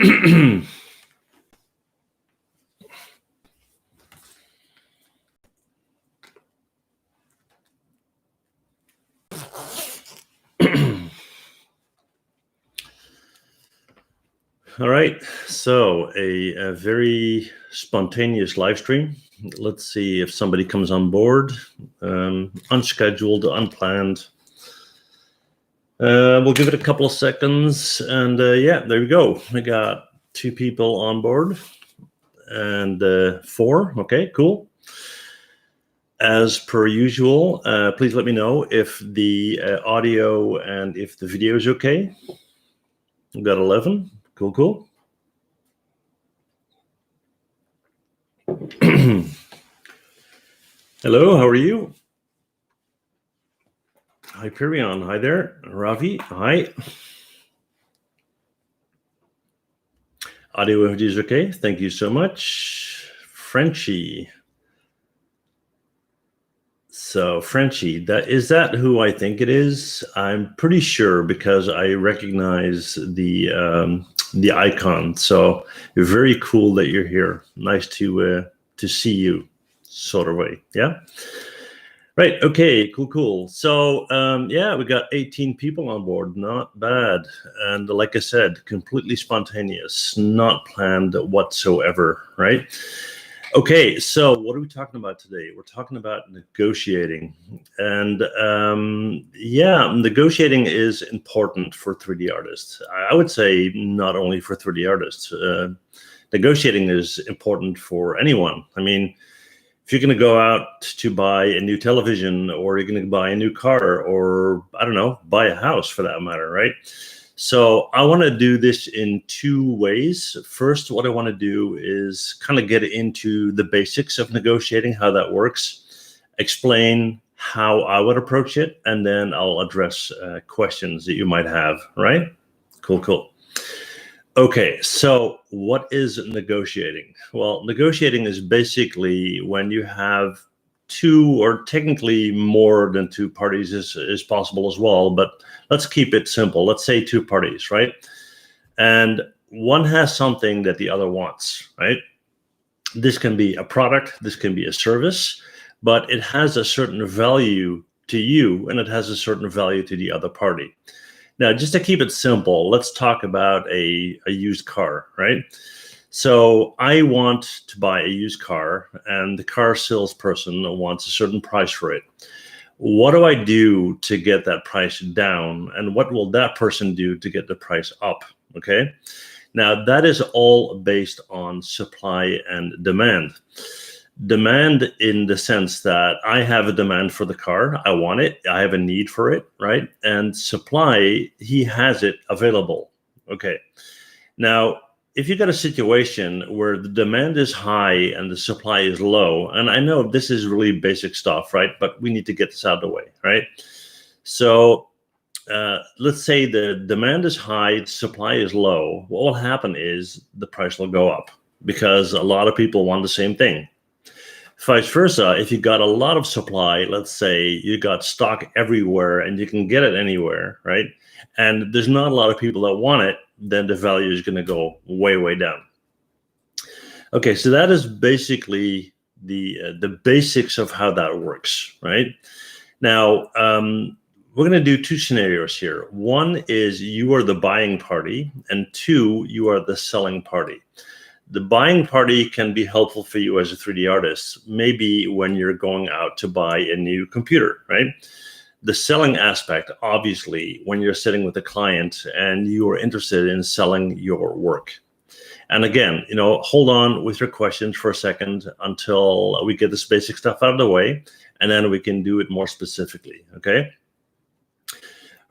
All right, so a very spontaneous live stream. Let's see if somebody comes on board, unscheduled, unplanned. We'll give it a couple of seconds, and yeah, there we go. We got 2 people on board, and 4. Okay, cool. As per usual, please let me know if the audio and if the video is okay. We've got 11. Cool. Hello, how are you? Hyperion, hi there. Ravi, hi. Audio is okay, thank you so much. Frenchie. So Frenchie, is that who I think it is? I'm pretty sure because I recognize the icon. So very cool that you're here. Nice to see you, sort of way. Yeah. Right. Okay. Cool. So yeah, we got 18 people on board. Not bad. And like I said, completely spontaneous, not planned whatsoever. Right. Okay, so what are we talking about today? We're talking about negotiating. And yeah, negotiating is important for 3D artists. I would say not only for 3D artists. Negotiating is important for anyone. I mean, if you're going to go out to buy a new television, or you're going to buy a new car, or I don't know, buy a house for that matter, right? So I want to do this in 2 ways. First, what I want to do is kind of get into the basics of negotiating, how that works, explain how I would approach it, and then I'll address questions that you might have, right? Cool. Okay, so what is negotiating? Well, negotiating is basically when you have 2 or technically more than 2 parties is possible as well, but let's keep it simple. Let's say 2 parties, right? And one has something that the other wants, right? This can be a product, this can be a service, but it has a certain value to you and it has a certain value to the other party. Now, just to keep it simple, let's talk about a used car, right? So I want to buy a used car and the car salesperson wants a certain price for it. What do I do to get that price down? And what will that person do to get the price up? Okay. Now that is all based on supply and demand. Demand in the sense that I have a demand for the car. I want it. I have a need for it, right? And supply, he has it available. Okay. Now, if you got a situation where the demand is high and the supply is low, and I know this is really basic stuff, right? But we need to get this out of the way, right? So let's say the demand is high, supply is low. What will happen is the price will go up because a lot of people want the same thing. Vice versa, if you got a lot of supply, let's say you got stock everywhere and you can get it anywhere, right? And there's not a lot of people that want it, then the value is going to go way down. Okay, so that is basically the basics of how that works, right? Now, we're going to do 2 scenarios here. One is you are the buying party, and 2, you are the selling party. The buying party can be helpful for you as a 3D artist, maybe when you're going out to buy a new computer, right? The selling aspect, obviously, when you're sitting with a client and you are interested in selling your work. And again, hold on with your questions for a second until we get this basic stuff out of the way, and then we can do it more specifically, okay? All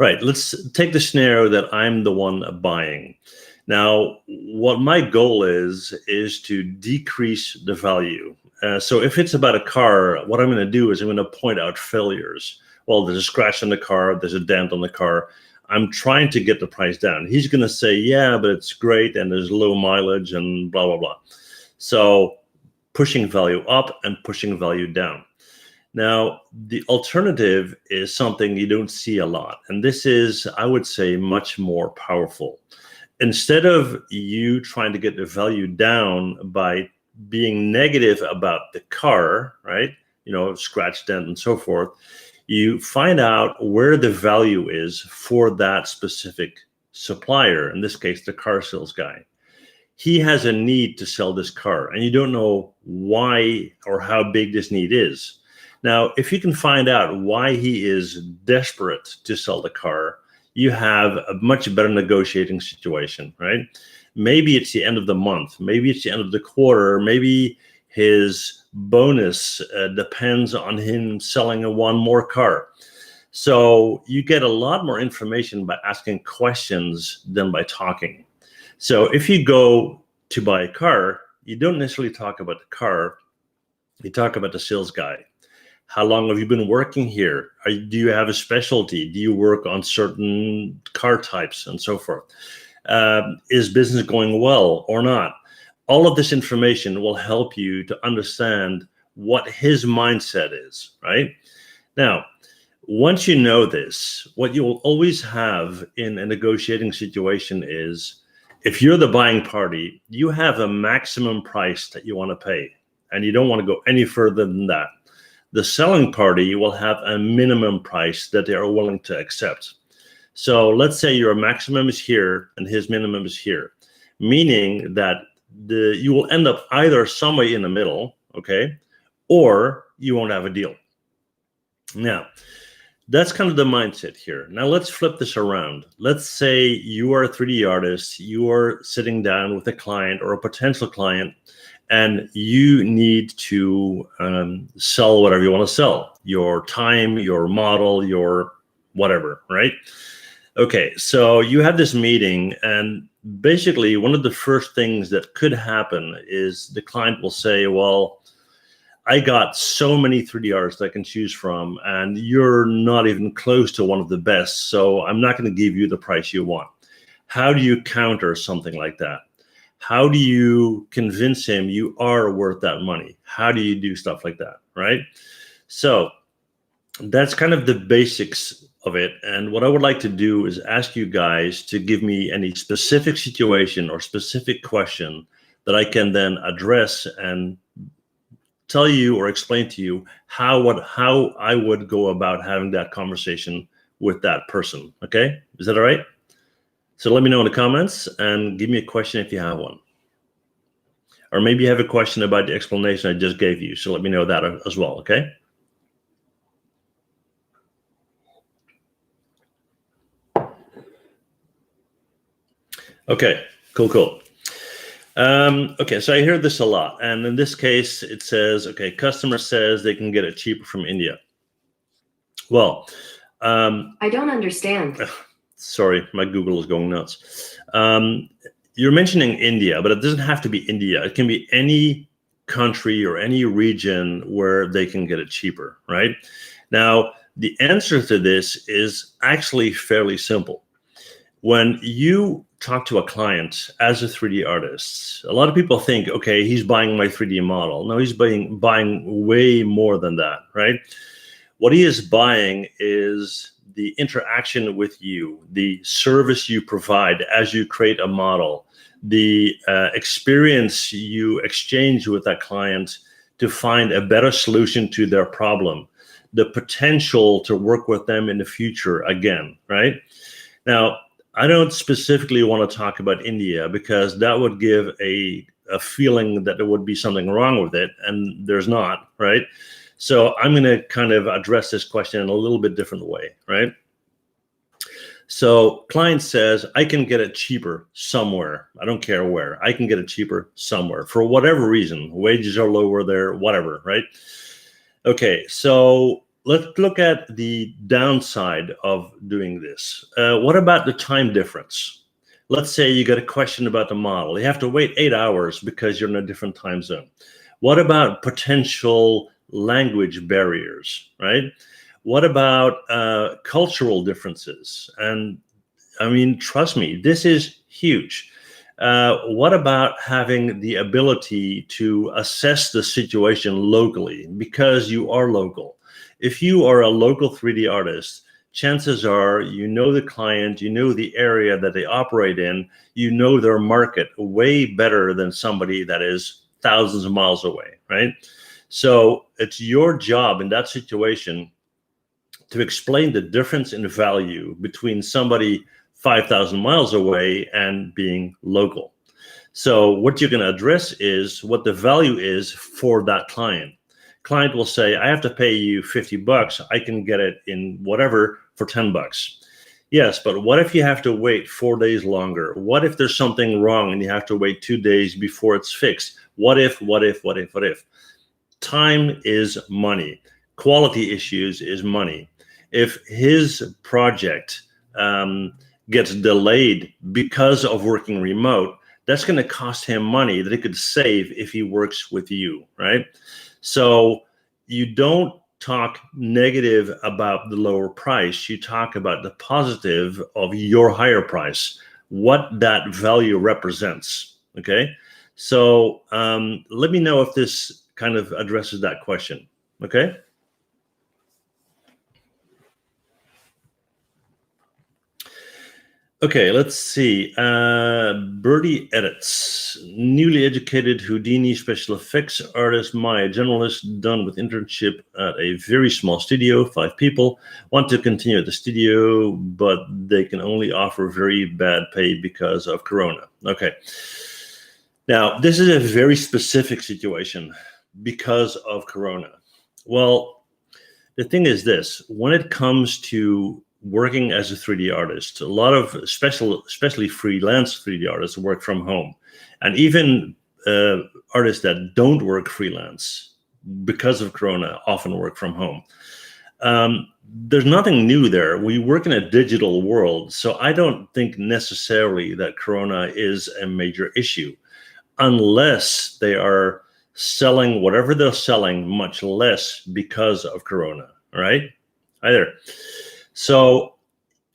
right, let's take the scenario that I'm the one buying. Now, what my goal is to decrease the value. So if it's about a car, what I'm going to do is I'm going to point out failures. Well, there's a scratch on the car, there's a dent on the car. I'm trying to get the price down. He's going to say, yeah, but it's great and there's low mileage and blah, blah, blah. So pushing value up and pushing value down. Now, the alternative is something you don't see a lot. And this is, I would say, much more powerful. instead of you trying to get the value down by being negative about the car, right? You know, scratch, dent, and so forth, you find out where the value is for that specific supplier, in this case, the car sales guy. He has a need to sell this car, and you don't know why or how big this need is. Now, if you can find out why he is desperate to sell the car, you have a much better negotiating situation, right? Maybe it's the end of the month, maybe it's the end of the quarter, maybe his bonus depends on him selling one more car. So you get a lot more information by asking questions than by talking. So if you go to buy a car, you don't necessarily talk about the car, you talk about the sales guy. How long have you been working here? Do you have a specialty? Do you work on certain car types and so forth? Is business going well or not? All of this information will help you to understand what his mindset is, right? Now, once you know this, what you will always have in a negotiating situation is, if you're the buying party, you have a maximum price that you want to pay, and you don't want to go any further than that. The selling party will have a minimum price that they are willing to accept. So let's say your maximum is here and his minimum is here, meaning that you will end up either somewhere in the middle, okay, or you won't have a deal. Now, that's kind of the mindset here. Now let's flip this around. Let's say you are a 3D artist, you are sitting down with a client or a potential client, and you need to sell whatever you want to sell, your time, your model, your whatever, right? Okay, so you have this meeting, and basically one of the first things that could happen is the client will say, well, I got so many 3D artists I can choose from, and you're not even close to one of the best, so I'm not going to give you the price you want. How do you counter something like that? How do you convince him you are worth that money? How do you do stuff like that, right? So that's kind of the basics of it. And what I would like to do is ask you guys to give me any specific situation or specific question that I can then address and tell you or explain to you how I would go about having that conversation with that person. Okay, is that all right? So let me know in the comments and give me a question if you have one. Or maybe you have a question about the explanation I just gave you. So let me know that as well, okay? Okay, cool. Okay, so I hear this a lot. And in this case, it says, okay, customer says they can get it cheaper from India. Well, I don't understand. Sorry, my Google is going nuts. You're mentioning India, but it doesn't have to be India. It can be any country or any region where they can get it cheaper, right? Now, the answer to this is actually fairly simple. When you talk to a client as a 3D artist, a lot of people think, okay, he's buying my 3D model. No, he's buying way more than that, right? What he is buying is the interaction with you, the service you provide as you create a model, the experience you exchange with that client to find a better solution to their problem, the potential to work with them in the future again, right? Now, I don't specifically want to talk about India because that would give a feeling that there would be something wrong with it, and there's not, right? So I'm going to kind of address this question in a little bit different way, right? So client says, I can get it cheaper somewhere. I don't care where. I can get it cheaper somewhere for whatever reason. Wages are lower there, whatever, right? Okay, so let's look at the downside of doing this. What about the time difference? Let's say you get a question about the model. You have to wait 8 hours because you're in a different time zone. What about potential language barriers, right? What about cultural differences? And I mean, trust me, this is huge. What about having the ability to assess the situation locally because you are local? If you are a local 3D artist, chances are you know the client, you know the area that they operate in, you know their market way better than somebody that is thousands of miles away, right? So it's your job in that situation to explain the difference in value between somebody 5,000 miles away and being local. So what you're going to address is what the value is for that client. Client will say, I have to pay you $50. I can get it in whatever for $10. Yes, but what if you have to wait 4 days longer? What if there's something wrong and you have to wait 2 days before it's fixed? What if? Time is money. Quality issues is money. If his project gets delayed because of working remote, that's going to cost him money that he could save if he works with you, right? So you don't talk negative about the lower price. You talk about the positive of your higher price, what that value represents, okay? So let me know if this kind of addresses that question, okay? Okay, let's see. Birdie edits. Newly educated Houdini special effects artist, Maya generalist, done with internship at a very small studio, 5 people. Want to continue at the studio, but they can only offer very bad pay because of Corona. Okay. Now, this is a very specific situation because of Corona. Well, the thing is this, when it comes to working as a 3D artist, a lot of especially freelance 3D artists work from home, and even artists that don't work freelance because of Corona often work from home. There's nothing new there. We work in a digital world, so I don't think necessarily that Corona is a major issue, unless they are selling whatever they're selling much less because of Corona, all right? Hi there. So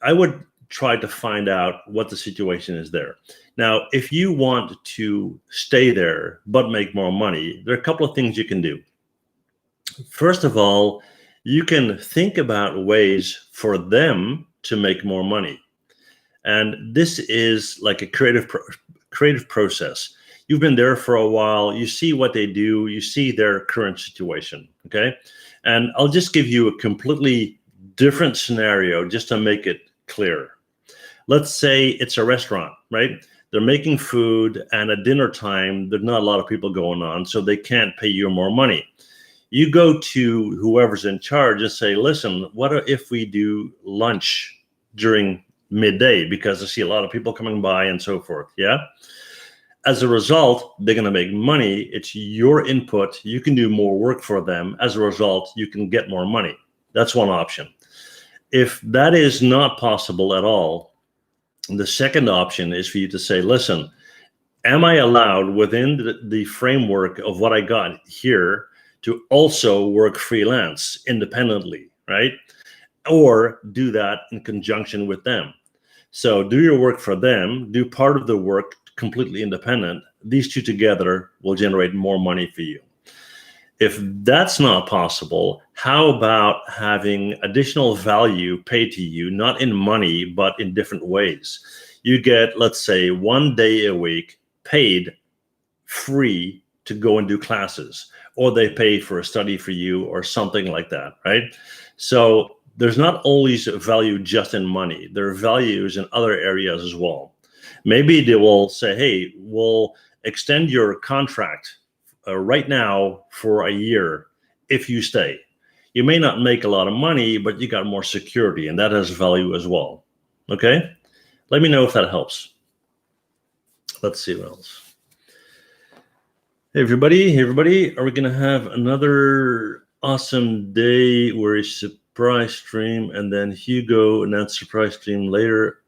I would try to find out what the situation is there. Now, if you want to stay there but make more money, there are a couple of things you can do. First of all, you can think about ways for them to make more money. And this is like a creative process. You've been there for a while, you see what they do, you see their current situation, okay? And I'll just give you a completely different scenario just to make it clear. Let's say it's a restaurant, right? They're making food, and at dinner time, there's not a lot of people going on, so they can't pay you more money. You go to whoever's in charge and say, listen, what if we do lunch during midday, because I see a lot of people coming by and so forth, yeah? As a result, they're going to make money. It's your input. You can do more work for them. As a result, you can get more money. That's one option. If that is not possible at all, the second option is for you to say, listen, am I allowed within the framework of what I got here to also work freelance independently, right? Or do that in conjunction with them. So do your work for them, do part of the work completely independent. These two together will generate more money for you. If that's not possible, how about having additional value paid to you, not in money, but in different ways? You get, let's say, 1 day a week paid free to go and do classes, or they pay for a study for you or something like that, right? So there's not always value just in money. There are values in other areas as well. Maybe they will say, hey, we'll extend your contract right now for a year if you stay. You may not make a lot of money, but you got more security, and that has value as well. Okay? Let me know if that helps. Let's see what else. Hey everybody, are we gonna have another awesome day where a surprise stream and then Hugo announce surprise stream later?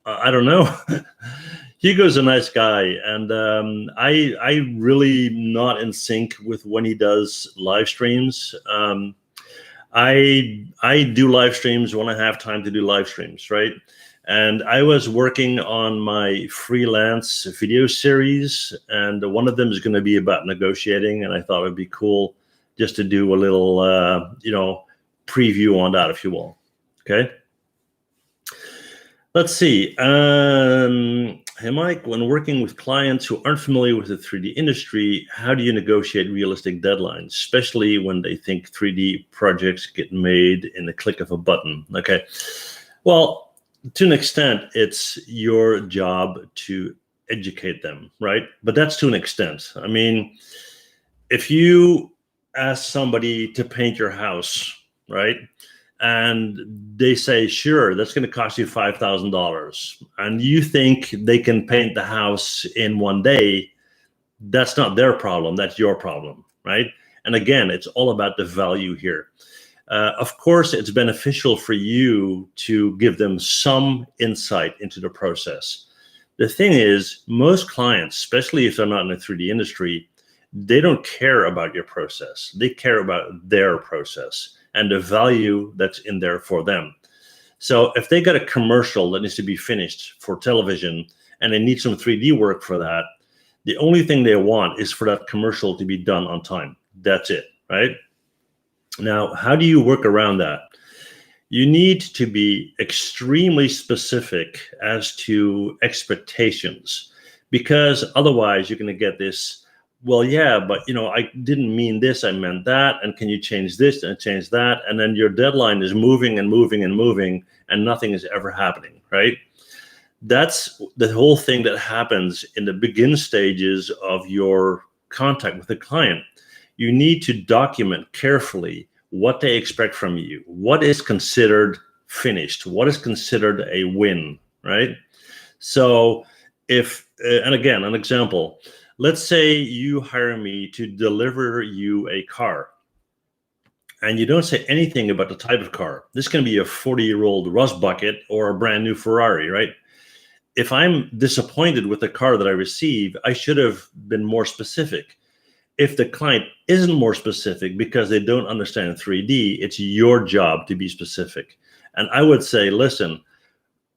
I don't know. Hugo's a nice guy, and I really not in sync with when he does live streams. I do live streams when I have time to do live streams, right? And I was working on my freelance video series, and one of them is going to be about negotiating, and I thought it'd be cool just to do a little, preview on that, if you will. Okay. Let's see. Hey, Mike, when working with clients who aren't familiar with the 3D industry, how do you negotiate realistic deadlines, especially when they think 3D projects get made in the click of a button? Okay. Well, to an extent, it's your job to educate them, right? But that's to an extent. I mean, if you ask somebody to paint your house, right? And they say, sure, that's going to cost you $5,000. And you think they can paint the house in one day, that's not their problem. That's your problem, right? And again, it's all about the value here. Of course, it's beneficial for you to give them some insight into the process. The thing is, most clients, especially if they're not in the 3D industry, they don't care about your process. They care about their process and the value that's in there for them. So if they got a commercial that needs to be finished for television and they need some 3D work for that, the only thing they want is for that commercial to be done on time. That's it, right? Now, how do you work around that? You need to be extremely specific as to expectations, because otherwise you're going to get this, well, yeah, but I didn't mean this, I meant that, and can you change this and change that? And then your deadline is moving and moving and moving, and nothing is ever happening, right? That's the whole thing that happens in the begin stages of your contact with the client. You need to document carefully what they expect from you, what is considered finished, what is considered a win, right? So and again, an example, let's say you hire me to deliver you a car and you don't say anything about the type of car. This can be a 40-year-old rust bucket or a brand new Ferrari, right? If I'm disappointed with the car that I receive, I should have been more specific. If the client isn't more specific because they don't understand 3D, it's your job to be specific. And I would say, listen,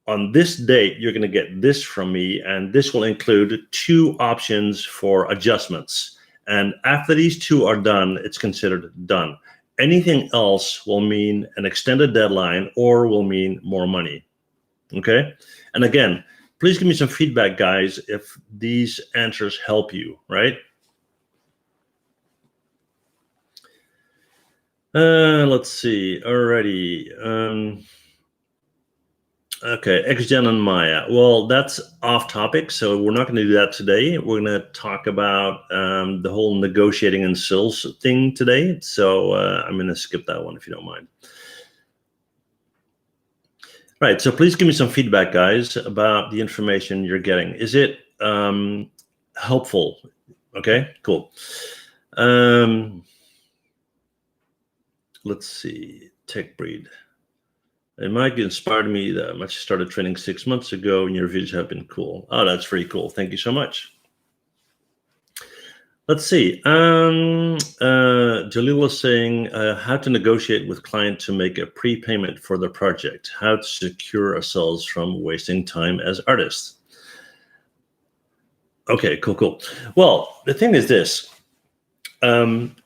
on this date, you're going to get this from me, and this will include 2 options for adjustments. And after these 2 are done, it's considered done. Anything else will mean an extended deadline or will mean more money. Okay? And again, please give me some feedback, guys, if these answers help you, right? Let's see. Alrighty. Okay, XGen and Maya. Well, that's off topic, so we're not going to do that today. We're going to talk about the whole negotiating and sales thing today. So I'm going to skip that one if you don't mind. Right. So please give me some feedback, guys, about the information you're getting. Is it helpful? Okay. Cool. Let's see, Tech Breed. It might inspired me that much. Started training 6 months ago, and your videos have been cool. Oh, that's very cool. Thank you so much. Let's see. Jalil is saying how to negotiate with client to make a prepayment for the project. How to secure ourselves from wasting time as artists. Okay, cool. Well, the thing is this.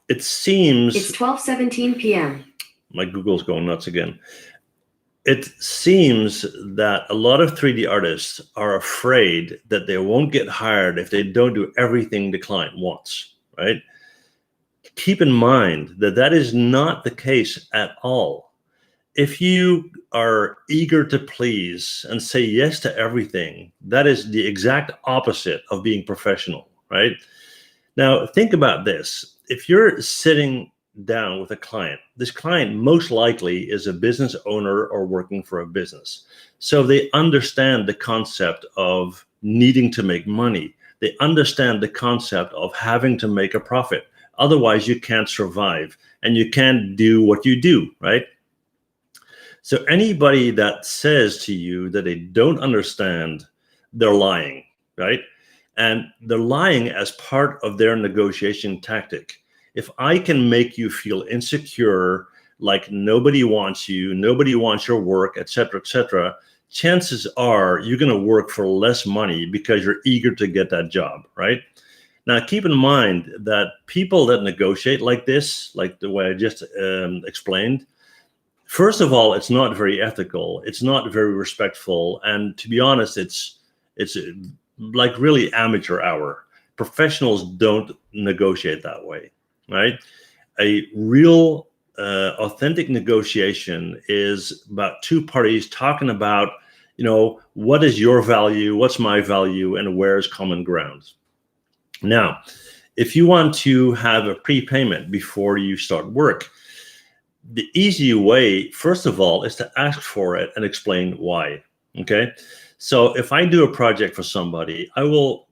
It seems it's 12:17 p.m. My Google's going nuts again. It seems that a lot of 3D artists are afraid that they won't get hired if they don't do everything the client wants, right? Keep in mind that that is not the case at all. If you are eager to please and say yes to everything, that is the exact opposite of being professional, right? Now, think about this. If you're sitting down with a client, this client most likely is a business owner or working for a business. So they understand the concept of needing to make money. They understand the concept of having to make a profit. Otherwise, you can't survive and you can't do what you do, right? So anybody that says to you that they don't understand, they're lying, right? And they're lying as part of their negotiation tactic. If I can make you feel insecure, like nobody wants you, nobody wants your work, et cetera, chances are you're going to work for less money because you're eager to get that job, right? Now, keep in mind that people that negotiate like this, like the way I just explained, First of all, it's not very ethical. It's not very respectful. And to be honest, it's like really amateur hour. Professionals don't negotiate that way, right? A real authentic negotiation is about two parties talking about, what is your value, what's my value, and where's common ground. Now, if you want to have a prepayment before you start work, the easy way, first of all, is to ask for it and explain why. Okay, so if I do a project for somebody, I will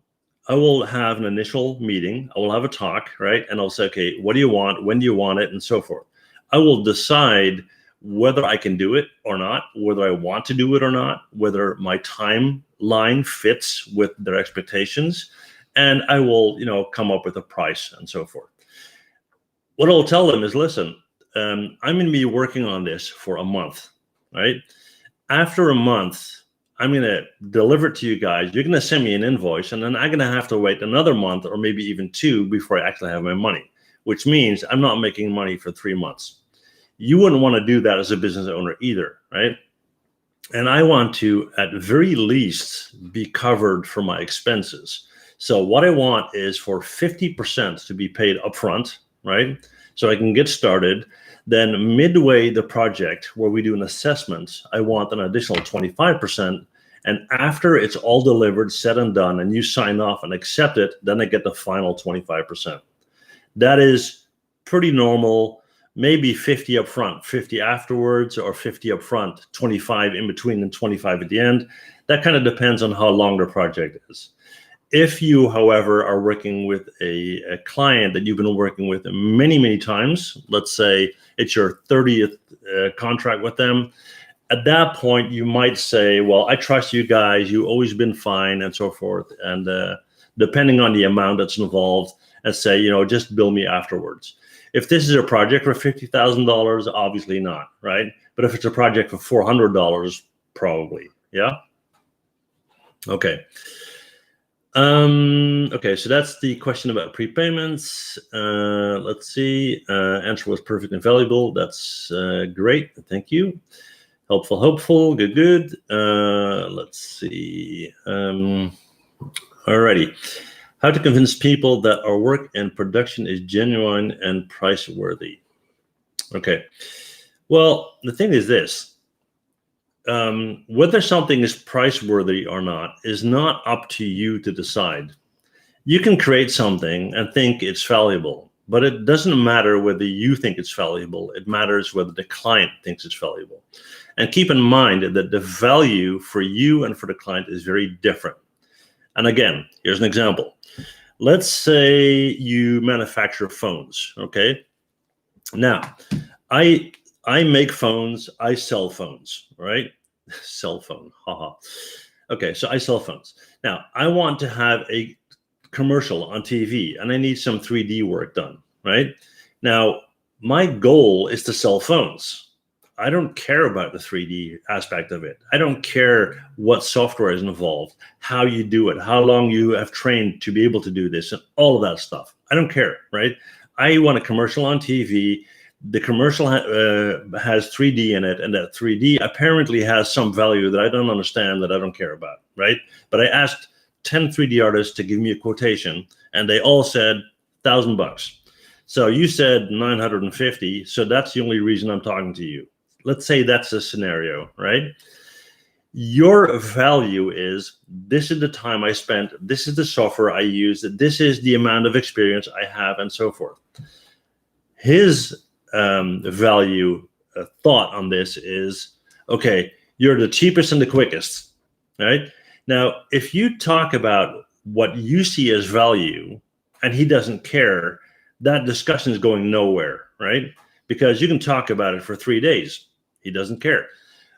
have an initial meeting. I will have a talk, right? And I'll say, okay, what do you want? When do you want it? And so forth. I will decide whether I can do it or not, whether I want to do it or not, whether my timeline fits with their expectations, and I will, come up with a price and so forth. What I'll tell them is, listen, I'm going to be working on this for a month, right? After a month, I'm going to deliver it to you guys. You're going to send me an invoice, and then I'm going to have to wait another month or maybe even 2 before I actually have my money, which means I'm not making money for 3 months. You wouldn't want to do that as a business owner either, right? And I want to, at very least, be covered for my expenses. So what I want is for 50% to be paid upfront, right? So I can get started. Then midway the project, where we do an assessment, I want an additional 25%. And after it's all delivered, said and done, and you sign off and accept it, then I get the final 25%. That is pretty normal. Maybe 50 up front, 50 afterwards, or 50 up front, 25 in between, and 25 at the end. That kind of depends on how long the project is. If you, however, are working with a client that you've been working with many, many times, let's say it's your 30th contract with them, at that point, you might say, well, I trust you guys, you've always been fine, and so forth. And depending on the amount that's involved, and say, just bill me afterwards. If this is a project for $50,000, obviously not, right? But if it's a project for $400, probably, yeah? Okay. Okay, so that's the question about prepayments. Let's see. Answer was perfect and valuable. That's great. Thank you. Helpful, hopeful. Good, good. Let's see. Alrighty. How to convince people that our work and production is genuine and price-worthy. Okay. Well, the thing is this. Whether something is price-worthy or not is not up to you to decide. You can create something and think it's valuable, but it doesn't matter whether you think it's valuable. It matters whether the client thinks it's valuable. And keep in mind that the value for you and for the client is very different. And again, here's an example. Let's say you manufacture phones, okay? Now, I make phones, I sell phones, right? Cell phone, haha. Okay, so I sell phones. Now, I want to have a commercial on TV, and I need some 3D work done, right? Now, my goal is to sell phones. I don't care about the 3D aspect of it. I don't care what software is involved, how you do it, how long you have trained to be able to do this, and all of that stuff. I don't care, right? I want a commercial on TV. The commercial has 3D in it, and that 3D apparently has some value that I don't understand, that I don't care about, right? But I asked 10 3D artists to give me a quotation, and they all said $1,000. So you said 950, so that's the only reason I'm talking to you. Let's say that's a scenario, right? Your value is, this is the time I spent, this is the software I use, this is the amount of experience I have, and so forth. His value thought on this is, okay, you're the cheapest and the quickest, right? Now, if you talk about what you see as value and he doesn't care, that discussion is going nowhere, right? Because you can talk about it for 3 days. He doesn't care.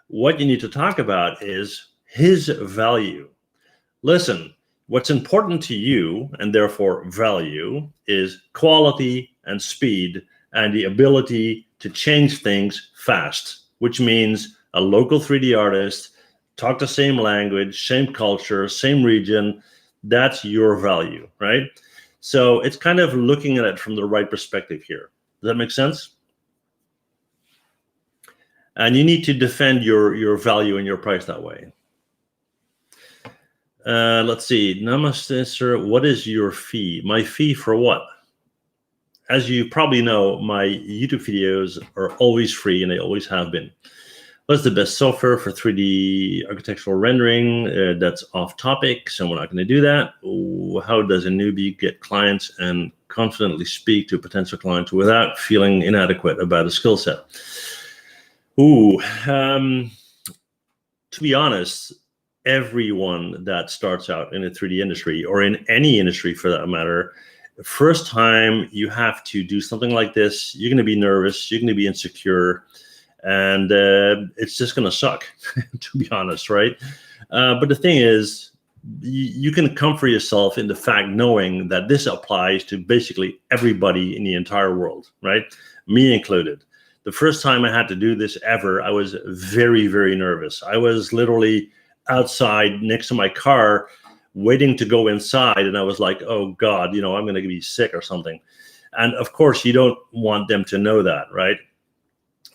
What you need to talk about is his value. Listen, what's important to you, and therefore value, is quality and speed and the ability to change things fast, which means a local 3D artist, talk the same language, same culture, same region. That's your value, right? So it's kind of looking at it from the right perspective here. Does that make sense? And you need to defend your value and your price that way. Let's see. Namaste, sir. What is your fee? My fee for what? As you probably know, my YouTube videos are always free, and they always have been. What's the best software for 3D architectural rendering? That's off topic, so we're not going to do that. How does a newbie get clients and confidently speak to potential clients without feeling inadequate about a skill set? To be honest, everyone that starts out in the 3D industry, or in any industry for that matter, first time you have to do something like this, you're going to be nervous, you're going to be insecure, and it's just going to suck, to be honest, right? But the thing is, you can comfort yourself in the fact knowing that this applies to basically everybody in the entire world, right? Me included. The first time I had to do this ever, I was very, very nervous. I was literally outside next to my car waiting to go inside, and I was like, oh God, I'm going to be sick or something. And of course, you don't want them to know that, right?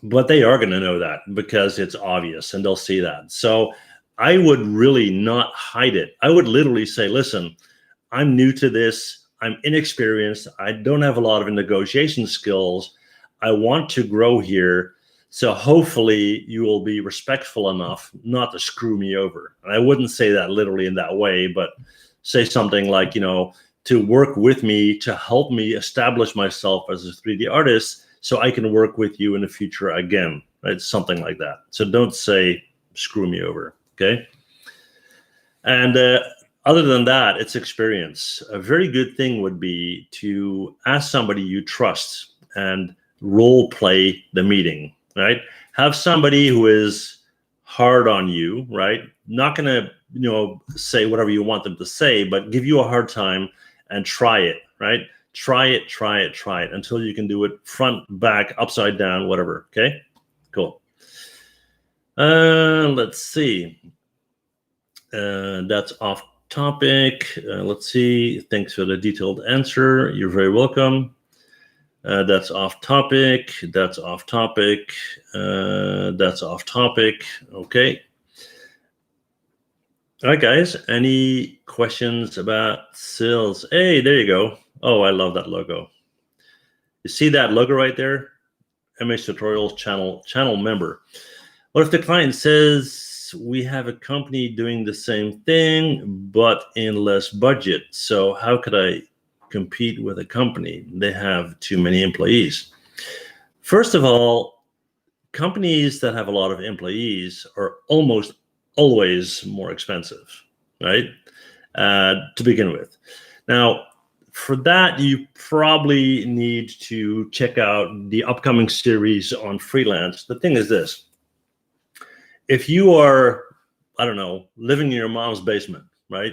But they are going to know that because it's obvious and they'll see that. So I would really not hide it. I would literally say, listen, I'm new to this. I'm inexperienced. I don't have a lot of negotiation skills. I want to grow here. So hopefully you will be respectful enough not to screw me over. And I wouldn't say that literally in that way, but say something like, to work with me, to help me establish myself as a 3D artist so I can work with you in the future again, right? Something like that. So don't say screw me over, okay? And other than that, it's experience. A very good thing would be to ask somebody you trust and role play the meeting, right? Have somebody who is hard on you, right? Not going to, say whatever you want them to say, but give you a hard time and try it, right? Try it until you can do it front, back, upside down, whatever. Okay, cool. Let's see. That's off topic. Let's see. Thanks for the detailed answer. You're very welcome. That's off topic. That's off topic. That's off topic. Okay. All right, guys. Any questions about sales? Hey, there you go. Oh, I love that logo. You see that logo right there? MH Tutorials channel member. What if the client says we have a company doing the same thing, but in less budget? So how could I compete with a company? They have too many employees. First of all, companies that have a lot of employees are almost always more expensive, right? To begin with. Now, for that, you probably need to check out the upcoming series on freelance. The thing is this: if you are, I don't know, living in your mom's basement, right?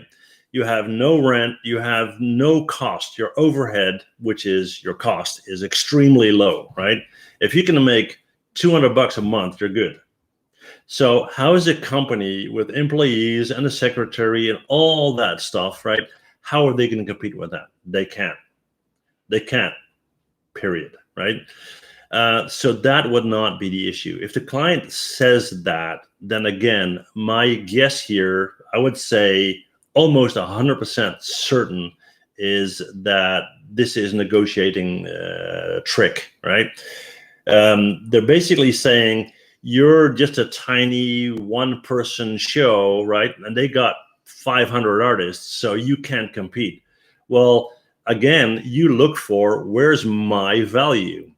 You have no rent, you have no cost. Your overhead, which is your cost, is extremely low, right? If you can make $200 a month, you're good. So how is a company with employees and a secretary and all that stuff, right? How are they going to compete with that? They can't. They can't, period, right? So that would not be the issue. If the client says that, then again, my guess here, I would say almost 100% certain is that this is negotiating trick, right? They're basically saying you're just a tiny one-person show, right? And they got 500 artists, so you can't compete. Well, again, you look for where's my value.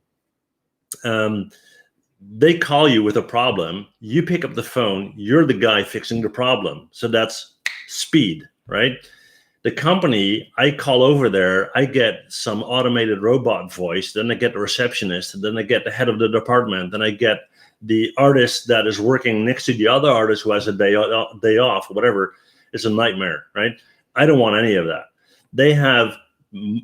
They call you with a problem, you pick up the phone, you're the guy fixing the problem. So that's speed, right? The company, I call over there, I get some automated robot voice, then I get the receptionist, then I get the head of the department, then I get the artist that is working next to the other artist who has a day off, whatever. It's a nightmare, right? I don't want any of that. They have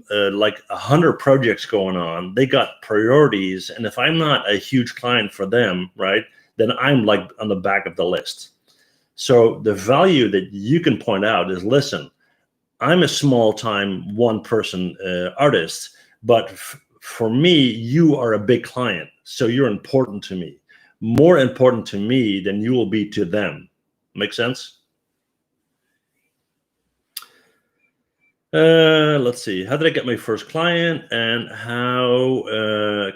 like 100 projects going on. They got priorities. And if I'm not a huge client for them, right, then I'm like on the back of the list. So the value that you can point out is, listen, I'm a small time one person artist, but for me, you are a big client. So you're important to me. more important to me than you will be to them. Make sense? Let's see. How did I get my first client, and how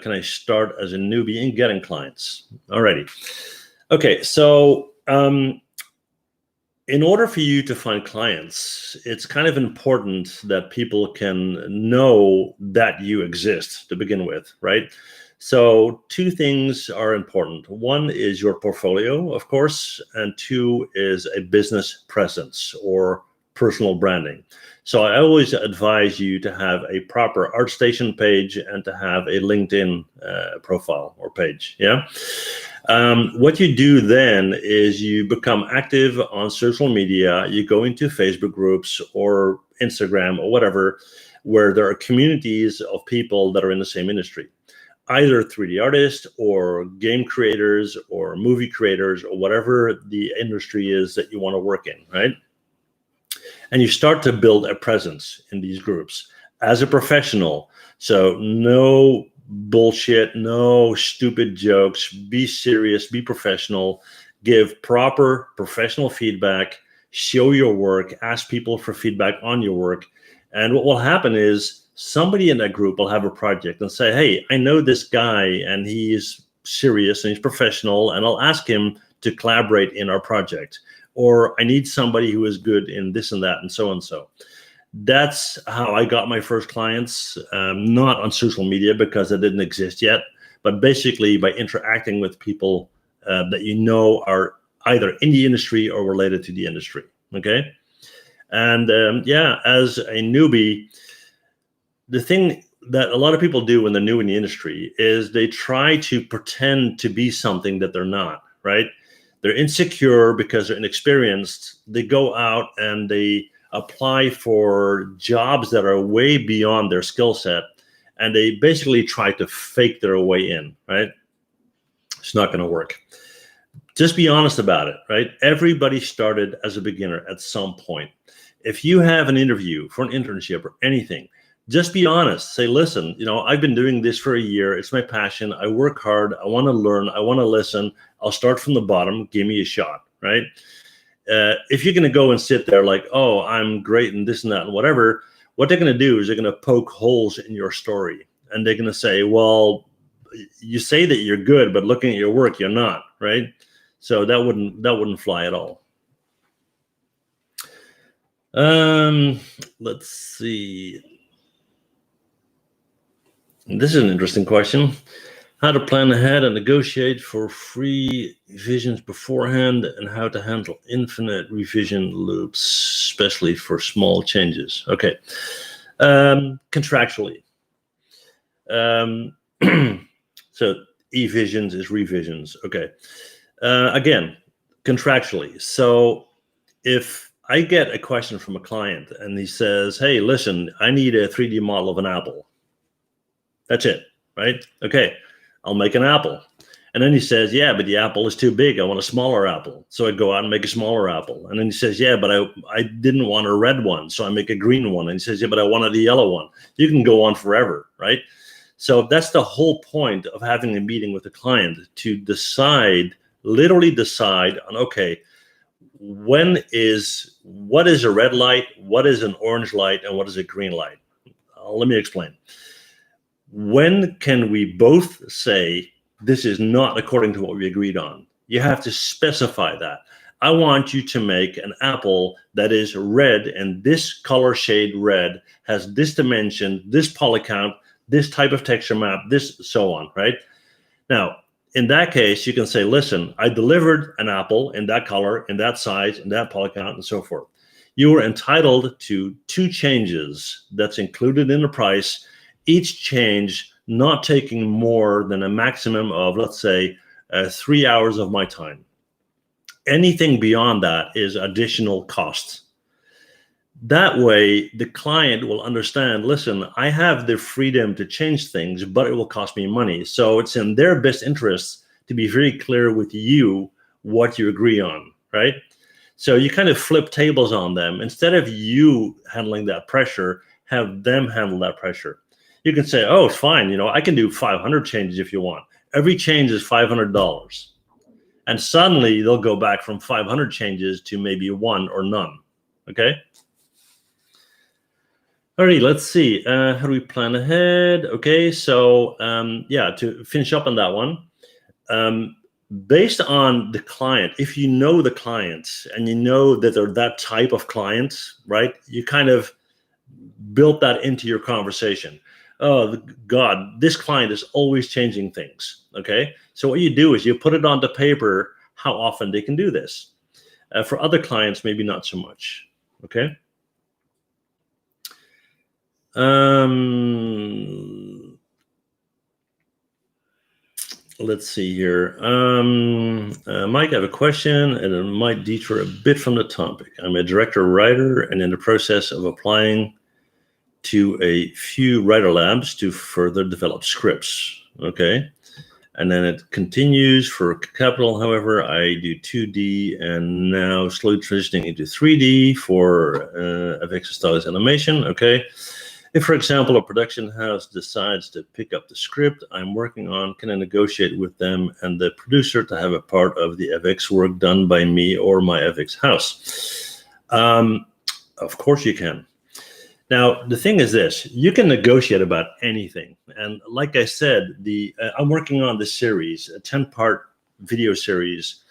can I start as a newbie in getting clients? Alrighty. Okay, so in order for you to find clients, it's kind of important that people can know that you exist to begin with, right? So two things are important. One is your portfolio, of course, and two is a business presence or personal branding. So I always advise you to have a proper ArtStation page and to have a LinkedIn profile or page, yeah? What you do then is you become active on social media, you go into Facebook groups or Instagram or whatever, where there are communities of people that are in the same industry, either 3D artists or game creators or movie creators or whatever the industry is that you want to work in, right? And you start to build a presence in these groups as a professional. So no bullshit, no stupid jokes, be serious, be professional, give proper professional feedback, show your work, ask people for feedback on your work. And what will happen is somebody in that group will have a project and say, hey, I know this guy and he's serious and he's professional, and I'll ask him to collaborate in our project. Or I need somebody who is good in this and that and so and so. That's how I got my first clients, not on social media because it didn't exist yet, but basically by interacting with people that you know are either in the industry or related to the industry, okay? And yeah, as a newbie, the thing that a lot of people do when they're new in the industry is they try to pretend to be something that they're not, right? They're insecure because they're inexperienced. They go out and they apply for jobs that are way beyond their skill set, and they basically try to fake their way in, right? It's not going to work. Just be honest about it, right? Everybody started as a beginner at some point. If you have an interview for an internship or anything, just be honest. Say, listen, you know, I've been doing this for a year. It's my passion. I work hard. I want to learn. I want to listen. I'll start from the bottom. Give me a shot, right? If you're going to go and sit there like, oh, I'm great and this and that and whatever, what they're going to do is they're going to poke holes in your story. And they're going to say, well, you say that you're good, but looking at your work, you're not, right? So that wouldn't fly at all. Let's see. This is an interesting question. How to plan ahead and negotiate for free revisions beforehand, and how to handle infinite revision loops, especially for small changes. Okay. Contractually. So eVisions is revisions. Okay. Again, contractually. So if I get a question from a client and he says, hey, listen, I need a 3D model of an apple. That's it, right? Okay, I'll make an apple. And then he says, yeah, but the apple is too big. I want a smaller apple. So I go out and make a smaller apple. And then he says, yeah, but I didn't want a red one. So I make a green one. And he says, yeah, but I wanted a yellow one. You can go on forever, right? So that's the whole point of having a meeting with a client, to decide, literally decide on, okay, what is a red light, what is an orange light, and what is a green light? Let me explain. When can we both say this is not according to what we agreed on? You have to specify that. I want you to make an apple that is red, and this color shade red has this dimension, this poly count, this type of texture map, this so on, right? Now, in that case, you can say, listen, I delivered an apple in that color, in that size, in that poly count, and so forth. You are entitled to 2 changes that's included in the price, each change not taking more than a maximum of, let's say, 3 hours of my time. Anything beyond that is additional costs. That way, the client will understand, listen, I have the freedom to change things, but it will cost me money. So it's in their best interest to be very clear with you what you agree on, right? So you kind of flip tables on them. Instead of you handling that pressure, have them handle that pressure. You can say, oh, it's fine. You know, I can do 500 changes if you want. every change is $500. And suddenly they'll go back from 500 changes to maybe one or none. Okay. All right, let's see. How do we plan ahead? Okay, so yeah, to finish up on that one, based on the client, if you know the clients and you know that they're that type of client, right, you kind of built that into your conversation. Oh, God, this client is always changing things, okay? So what you do is you put it onto paper how often they can do this. For other clients, maybe not so much, okay? Let's see here. Mike, I have a question, and it might detour a bit from the topic. I'm a director writer and in the process of applying to a few writer labs to further develop scripts. Okay. And then it continues for capital. However, I do 2D and now slowly transitioning into 3D for FX stylus animation. Okay. If, for example, a production house decides to pick up the script I'm working on, can I negotiate with them and the producer to have a part of the FX work done by me or my FX house? Of course you can. Now, the thing is this, you can negotiate about anything. And like I said, I'm working on this series, a 10-part video series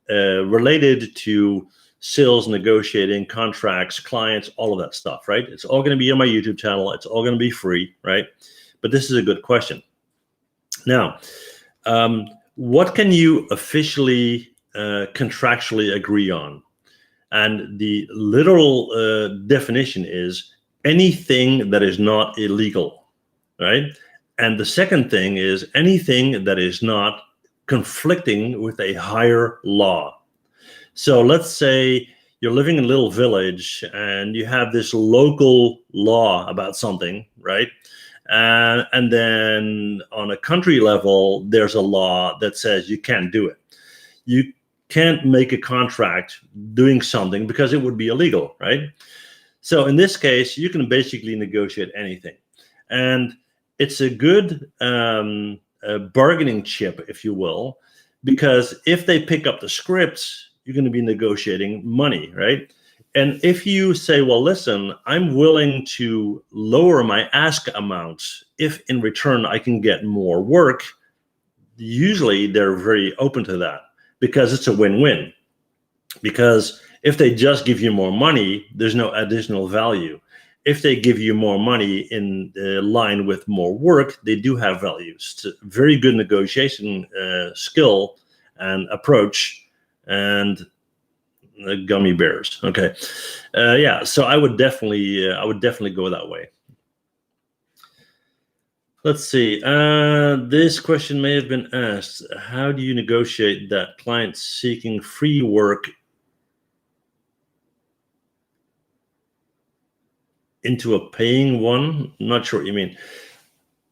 related to sales, negotiating, contracts, clients, all of that stuff, right? It's all going to be on my YouTube channel. It's all going to be free, right? But this is a good question. Now, what can you officially, contractually agree on? And the literal definition is anything that is not illegal, right? And the second thing is anything that is not conflicting with a higher law. So let's say you're living in a little village and you have this local law about something, right? And then on a country level, there's a law that says you can't do it. You can't make a contract doing something because it would be illegal, right? So in this case, you can basically negotiate anything. And it's a good bargaining chip, if you will, because if they pick up the scripts, you're going to be negotiating money, right? And if you say, well, listen, I'm willing to lower my ask amount if in return I can get more work, usually they're very open to that because it's a win-win. Because if they just give you more money, there's no additional value. If they give you more money in line with more work, they do have value. It's a very good negotiation skill and approach. And gummy bears. Okay, yeah. So I would definitely go that way. Let's see. This question may have been asked. How do you negotiate that clients seeking free work into a paying one? I'm not sure what you mean.